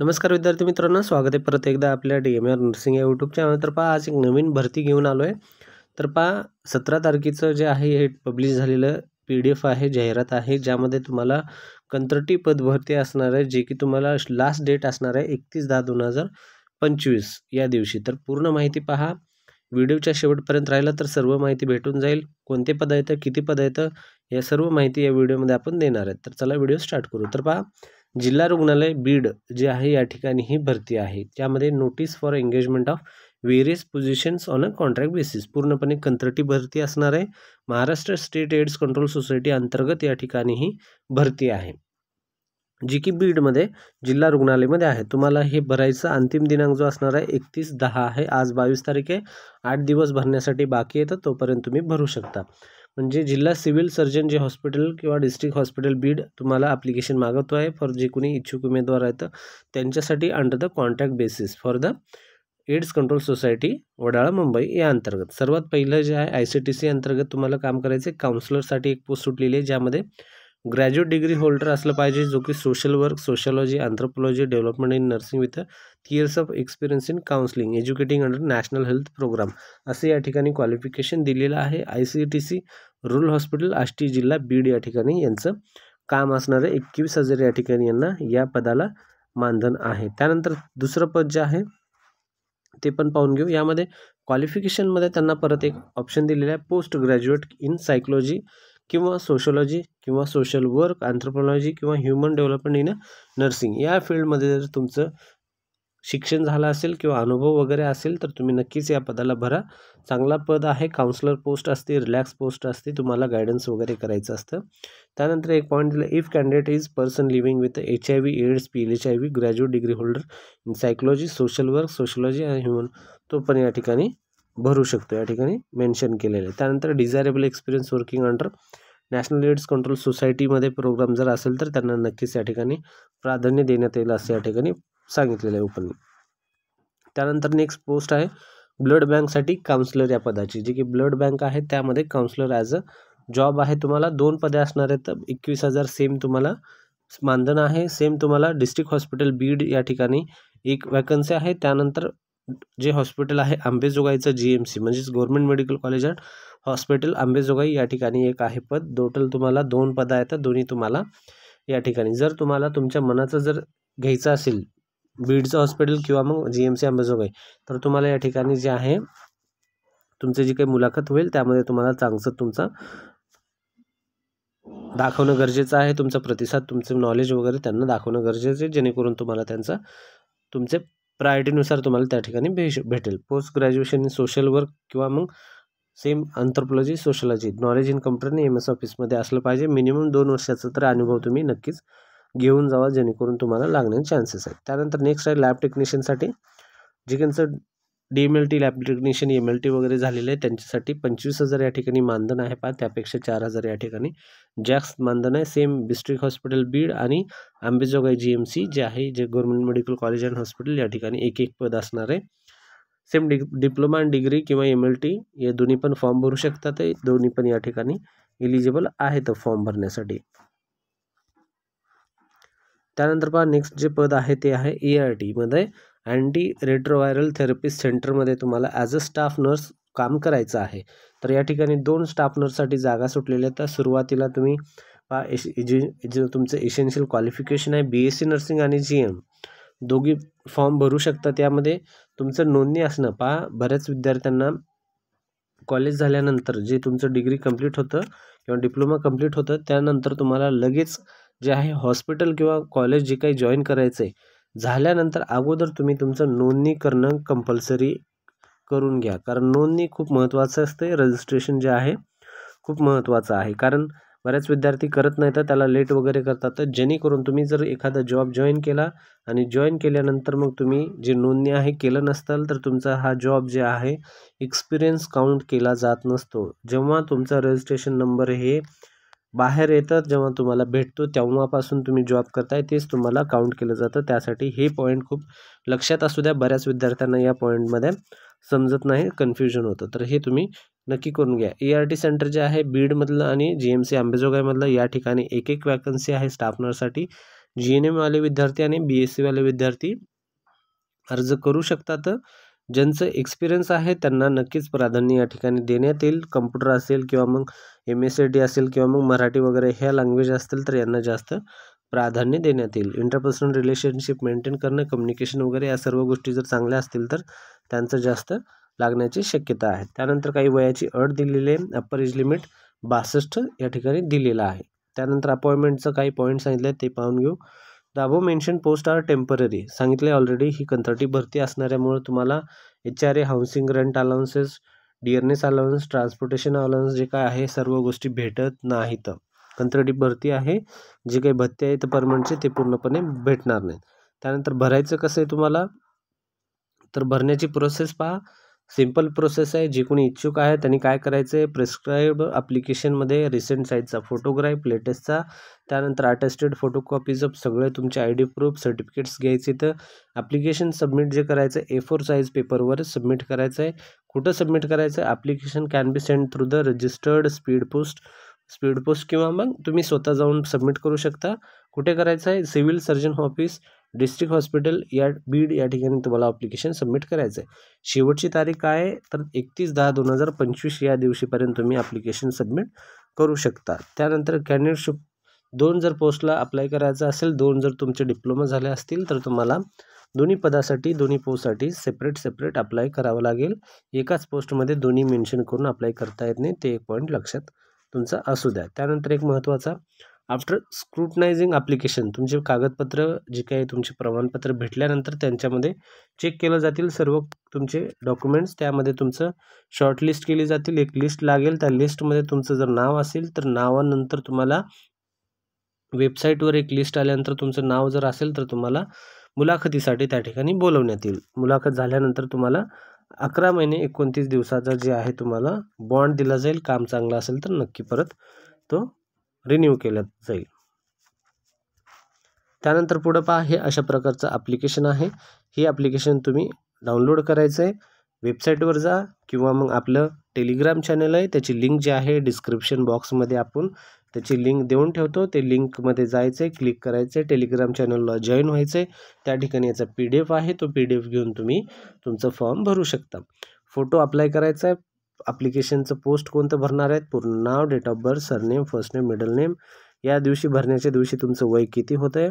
नमस्कार विद्यार्थी मित्रांनो, स्वागत आहे परत एकदा आपल्या DMR नर्सिंग या यूट्यूब चॅनल. तर पहा, आज एक नवीन भरती घेऊन आलो आहे. तर पहा, 17 तारखेचं जे आहे हे पब्लिश झालेलं PDF आहे, जाहिरात आहे, ज्यामध्ये तुम्हाला कंत्राटी पद भरती असणार आहे, जे की तुम्हाला लास्ट डेट असणार आहे 31/10/2025 या दिवशी. तर पूर्ण माहिती पहा, व्हिडिओच्या शेवटपर्यंत राहिला तर सर्व माहिती भेटून जाईल. कोणते पद येतं, किती पद येतं, या सर्व माहिती या व्हिडिओमध्ये आपण देणार आहेत. तर चला व्हिडिओ स्टार्ट करू. तर पहा, जिल्हा रुग्णालय बीड जे आहे या ठिकाणी ही भरती आहे. त्यामध्ये notice for engagement of various positions on a contract basis, पूर्णपणे कंत्राटी भरती असणार आहे. Maharashtra state AIDS control society अंतर्गत या ठिकाणी ही भरती आहे, जी की बीडमध्ये जिल्हा रुग्णालयामध्ये आहे. तुम्हाला हे भरायचा अंतिम दिनांक जो असणार आहे 31/10 आहे. आज 22 तारीख आहे. 8 दिवस भरण्यासाठी बाकी येतं, तोपर्यंत तुम्ही भरू शकता. म्हणजे जिल्हा सिव्हिल सर्जन जे हॉस्पिटल किंवा डिस्ट्रिक्ट हॉस्पिटल बीड तुम्हाला ॲप्लिकेशन मागवतो आहे फॉर जे कोणी इच्छुक उमेदवार आहेत त्यांच्यासाठी under the contract basis for the AIDS control society Wadala Mumbai या अंतर्गत. सर्वात पहिलं जे आहे ICTC अंतर्गत तुम्हाला काम करायचं आहे. काउन्सिलरसाठी एक पोस्ट सुटलेली आहे, ज्यामध्ये ग्रॅज्युएट डिग्री होल्डर असलं पाहिजे, जो की social work, sociology, anthropology, development in nursing with 3 years of experience in counselling educating under national health programme, असे या ठिकाणी क्वालिफिकेशन दिलेलं आहे. ICTC रूरल हॉस्पिटल आष्टी जिल्हा बीड या ठिकाणी यांचं काम असणार आहे. 21,000 या ठिकाणी यांना या पदाला मानधन आहे. त्यानंतर दुसरं पद जे आहे ते पण पाहून घेऊ. यामध्ये क्वालिफिकेशनमध्ये त्यांना परत एक ऑप्शन दिलेला आहे, पोस्ट ग्रॅज्युएट इन सायकोलॉजी किंवा सोशलॉजी किंवा सोशल वर्क, अँथ्रोपोलॉजी किंवा ह्युमन डेव्हलपमेंट इन नर्सिंग या फील्डमध्ये जर तुमचं शिक्षण झालं असेल किंवा अनुभव वगैरे असेल तर तुम्ही नक्कीच या पदाला भरा. चांगला पद आहे. काउन्सलर पोस्ट असते, रिलॅक्स पोस्ट असते, तुम्हाला गायडन्स वगैरे करायचं असतं. त्यानंतर एक पॉईंट दिला, if candidate is person living with HIV, AIDS, PLHIV, graduate degree holder in psychology, social work, sociology आणि ह्युमन, तो पण या ठिकाणी भरू शकतो, या ठिकाणी मेन्शन केलेलं आहे. त्यानंतर desirable experience working under national AIDS control सोसायटीमध्ये प्रोग्राम जर असेल तर त्यांना नक्कीच या ठिकाणी प्राधान्य देण्यात येईल, असं या ठिकाणी सांगितलेलं आहे ओपनली. त्यानंतर नेक्स्ट पोस्ट आहे ब्लड बँकसाठी काउन्सिलर या पदाची, जी की ब्लड बँक आहे त्यामध्ये काउन्सिलर ॲज अ जॉब आहे. तुम्हाला 2 पदे असणार आहेत. 21,000 सेम तुम्हाला मानधन आहे. सेम तुम्हाला डिस्ट्रिक्ट हॉस्पिटल बीड या ठिकाणी एक वॅकन्सी आहे. त्यानंतर जे हॉस्पिटल आहे अंबेजोगाईचं GMC म्हणजेच government medical college and hospital Ambejogai या ठिकाणी एक आहे पद. टोटल तुम्हाला 2 पदं आहेत. दोन्ही तुम्हाला या ठिकाणी जर तुम्हाला तुमच्या मनाचं जर घ्यायचं असेल बीडचं हॉस्पिटल किंवा मग GMC अंबेजोगाई, तर तुम्हाला या ठिकाणी जे आहे तुमची जी काही मुलाखत होईल त्यामध्ये तुम्हाला चांगलं तुमचा दाखवणं गरजेचं आहे. तुमचा प्रतिसाद, तुमचं नॉलेज वगैरे त्यांना दाखवणं गरजेचं आहे, जेणेकरून तुम्हाला त्यांचा तुमचे प्रायोरिटीनुसार तुम्हाला त्या ठिकाणी भेटेल. Post graduation in social work किंवा मग same anthropology, sociology, knowledge in computer आणि MS ऑफिसमध्ये असलं पाहिजे. मिनिमम 2 वर्षाचा तर अनुभव तुम्ही नक्कीच घेऊन जावा, जेणेकरून तुम्हाला लागण्याचे चान्सेस आहेत. त्यानंतर नेक्स्ट आहे लॅब टेक्निशियनसाठी, जे त्यांचं DMLT लॅब टेक्निशियन MLT वगैरे झालेले आहे त्यांच्यासाठी 25,000 या ठिकाणी मानधन आहे. त्यापेक्षा 4,000 या ठिकाणी जास्त मानधन आहे. सेम डिस्ट्रिक्ट हॉस्पिटल बीड आणि अंबेजोगाई GMC जे आहे, जे government medical college and hospital, या ठिकाणी एक पद असणार आहे. सेम डिप्लोमा अँड डिग्री किंवा MLT या दोन्ही पण फॉर्म भरू शकतात. दोन्ही पण या ठिकाणी एलिजिबल आहेत फॉर्म भरण्यासाठी. त्यानंतर पहा, नेक्स्ट जे पद आहे ते आहे ART मध्ये अँटी रेट्रोव्हायरल थेरपिस्ट सेंटरमध्ये तुम्हाला ॲज अ स्टाफ नर्स काम करायचं आहे. तर या ठिकाणी 2 स्टाफ नर्ससाठी जागा सुटलेल्या आहेत. तर सुरुवातीला तुम्ही पहा, जे तुमचं एसेन्शियल क्वालिफिकेशन आहे BSc नर्सिंग आणि GM दोघी फॉर्म भरू शकता. त्यामध्ये तुमचं नोंदणी असणं, पहा बऱ्याच विद्यार्थ्यांना कॉलेज झाल्यानंतर जे तुमचं डिग्री कंप्लीट होतं किंवा डिप्लोमा कंप्लीट होतं त्यानंतर तुम्हाला लगेच जे आहे हॉस्पिटल किंवा कॉलेज जे काही जॉईन करायचं आहे झाल्यानंतर अगोदर तुम्ही तुमचं नोंदणी करणं कंपल्सरी करून घ्या. कारण नोंदणी खूप महत्त्वाचं असते. रजिस्ट्रेशन जे आहे खूप महत्त्वाचं आहे. कारण बऱ्याच विद्यार्थी करत नाही तर त्याला लेट वगैरे करतात. तर जेणेकरून तुम्ही जर एखादा जॉब जॉईन केला आणि जॉईन केल्यानंतर मग तुम्ही जे नोंदणी आहे केलं नसताल तर तुमचा हा जॉब जे आहे एक्सपिरियन्स काउंट केला जात नसतो. जेव्हा तुमचा रजिस्ट्रेशन नंबर हे बाहेर येतात, जेव्हा तुम्हाला भेटतो तेव्हापासून तुम्ही जॉब करताय तेच तुम्हाला काउंट केलं जातं. त्यासाठी हे पॉईंट खूप लक्षात असू द्या. बऱ्याच विद्यार्थ्यांना या पॉईंटमध्ये समजत नाही, कन्फ्युजन होतं. तर हे तुम्ही नक्की करून घ्या. ART सेंटर जे आहे बीडमधलं आणि GMC अंबेजोगाईमधलं या ठिकाणी एक वॅकन्सी आहे स्टाफ नर्ससाठी. GNM वाले विद्यार्थी आणि BSc वाले विद्यार्थी अर्ज करू शकतात. ज्यांचं एक्सपिरियन्स आहे त्यांना नक्कीच प्राधान्य या ठिकाणी देण्यात येईल. कम्प्युटर असेल किंवा मग MSIT असेल किंवा मग मराठी वगैरे ह्या लँग्वेज असतील तर यांना जास्त प्राधान्य देण्यात येईल. इंटरपर्सनल रिलेशनशिप मेंटेन करणं, कम्युनिकेशन वगैरे या सर्व गोष्टी जर चांगल्या असतील तर त्यांचं जास्त लागण्याची शक्यता आहे. त्यानंतर काही वयाची अट दिलेली आहे. अप्पर एज लिमिट 62 या ठिकाणी दिलेलं आहे. त्यानंतर अपॉइंटमेंटचं काही पॉईंट सांगितले ते पाहून घेऊ. The above mention post are temporary. सांगितले ऑलरेडी ही कंत्राटी भरती असणाऱ्यामुळे तुम्हाला HRA, housing, rent allowances, dearness allowance, transportation allowance जे काय आहे सर्व गोष्टी भेटत नाहीत. कंत्राटी भरती आहे. जे काही भत्ते आहेत परमनंटचे ते पूर्णपणे भेटणार नाहीत. त्यानंतर भरायचं कसं आहे तुम्हाला, तर भरण्याची प्रोसेस पहा. सिंपल प्रोसेस आहे. जे कोणी इच्छुक आहे त्यांनी काय करायचं आहे, प्रिस्क्राईब ॲप्लिकेशनमध्ये रिसेंट साईजचा फोटोग्राफ, लेटेस्टचा, त्यानंतर अटेस्टेड फोटोकॉपीज ऑफ सगळे तुमचे ID प्रूफ, सर्टिफिकेट्स घ्यायचे. तर ॲप्लिकेशन सबमिट जे करायचं आहे A4 साईज पेपरवर सबमिट करायचं आहे. कुठं सबमिट करायचं आहे, application can be send through the registered speed post किंवा मग तुम्ही स्वतः जाऊन सबमिट करू शकता. कुठे करायचं आहे, civil surgeon office, district hospital या बीड या ठिकाणी तुम्हाला ॲप्लिकेशन सबमिट करायचं आहे. शेवटची तारीख काय आहे, तर 31/10/2025 या दिवशीपर्यंत तुम्ही ॲप्लिकेशन सबमिट करू शकता. त्यानंतर कॅन्डिडेटशिप 2 जर पोस्टला अप्लाय करायचं असेल, 2 जर तुमचे डिप्लोमा झाले असतील तर तुम्हाला दोन्ही पदासाठी, दोन्ही पोस्टसाठी सेपरेट अप्लाय करावं लागेल. एकाच पोस्टमध्ये दोन्ही मेन्शन करून अप्लाय करता येत नाही. ते एक पॉईंट लक्षात तुमचा असू द्या. त्यानंतर एक महत्त्वाचा, आफ्टर स्क्रुटनायझिंग ॲप्लिकेशन, तुमचे कागदपत्र जे काही तुमचे प्रमाणपत्र भेटल्यानंतर त्यांच्यामध्ये चेक केलं जातील सर्व तुमचे डॉक्युमेंट्स. त्यामध्ये तुमचं शॉर्टलिस्ट केली जातील. एक लिस्ट लागेल. त्या लिस्टमध्ये तुमचं जर नाव असेल तर नावानंतर तुम्हाला वेबसाईटवर एक लिस्ट आल्यानंतर तुमचं नाव जर असेल तर तुम्हाला मुलाखतीसाठी त्या ठिकाणी बोलवण्यात येईल. मुलाखत झाल्यानंतर तुम्हाला 11 महिने 29 दिवसाचा जे आहे तुम्हाला बॉन्ड दिला जाईल. काम चांगलं असेल तर नक्की परत तो रिन्यू केला जाईल. त्यानंतर पुढं पहा, हे अशा प्रकारचं ॲप्लिकेशन आहे. हे ॲप्लिकेशन तुम्ही डाउनलोड करायचं आहे. वेबसाईटवर जा किंवा मग आपलं टेलिग्राम चॅनल आहे, त्याची लिंक जी आहे डिस्क्रिप्शन बॉक्समध्ये आपण त्याची लिंक देऊन ठेवतो. ते लिंकमध्ये जायचं आहे, क्लिक करायचं आहे, टेलिग्राम चॅनलला जॉईन व्हायचं आहे. त्या ठिकाणी याचा PDF आहे, तो PDF घेऊन तुम्ही तुमचं फॉर्म भरू शकता. फोटो अप्लाय करायचा आहे. ॲप्लिकेशनचं पोस्ट कोणतं भरणार आहेत, पूर्ण नाव, date of birth, surname, first name, middle name, या दिवशी भरण्याच्या दिवशी तुमचं वय किती होतं आहे,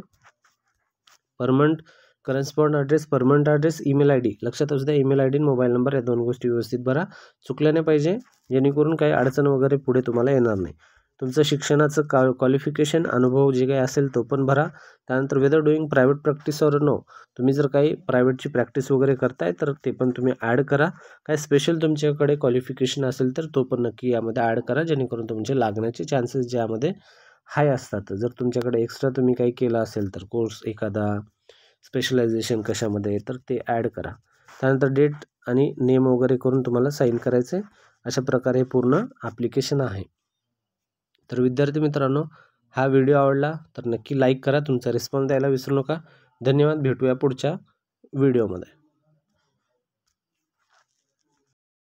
permanent correspond address, permanent address, email ID लक्षात असू द्या. ईमेल ID आणि मोबाईल नंबर या 2 गोष्टी व्यवस्थित भरा. चुकल्या नाही पाहिजे, जेणेकरून काही अडचण वगैरे पुढे तुम्हाला येणार नाही. तुमचं शिक्षणाचं क्वालिफिकेशन, अनुभव जे काही असेल तो पण भरा. त्यानंतर whether doing private practice or no, तुम्ही जर काही प्रायव्हेटची प्रॅक्टिस वगैरे करताय तर ते पण तुम्ही ॲड करा. काय स्पेशल तुमच्याकडे क्वालिफिकेशन असेल तर तो पण नक्की यामध्ये ॲड करा, जेणेकरून तुमचे लागण्याचे चान्सेस ज्यामध्ये हाय असतात. जर तुमच्याकडे एक्स्ट्रा तुम्ही काही केलं असेल तर कोर्स एखादा, स्पेशलायझेशन कशामध्ये, तर ते ॲड करा. त्यानंतर डेट आणि नेम वगैरे करून तुम्हाला साईन करायचं आहे. अशा प्रकारे पूर्ण ॲप्लिकेशन आहे. तर विद्यार्थी मित्रांनो, हा व्हिडिओ आवडला तर नक्की लाईक करा. तुमचा रिस्पॉन्स द्यायला विसरू नका. धन्यवाद. भेटूया पुढच्या व्हिडिओमध्ये.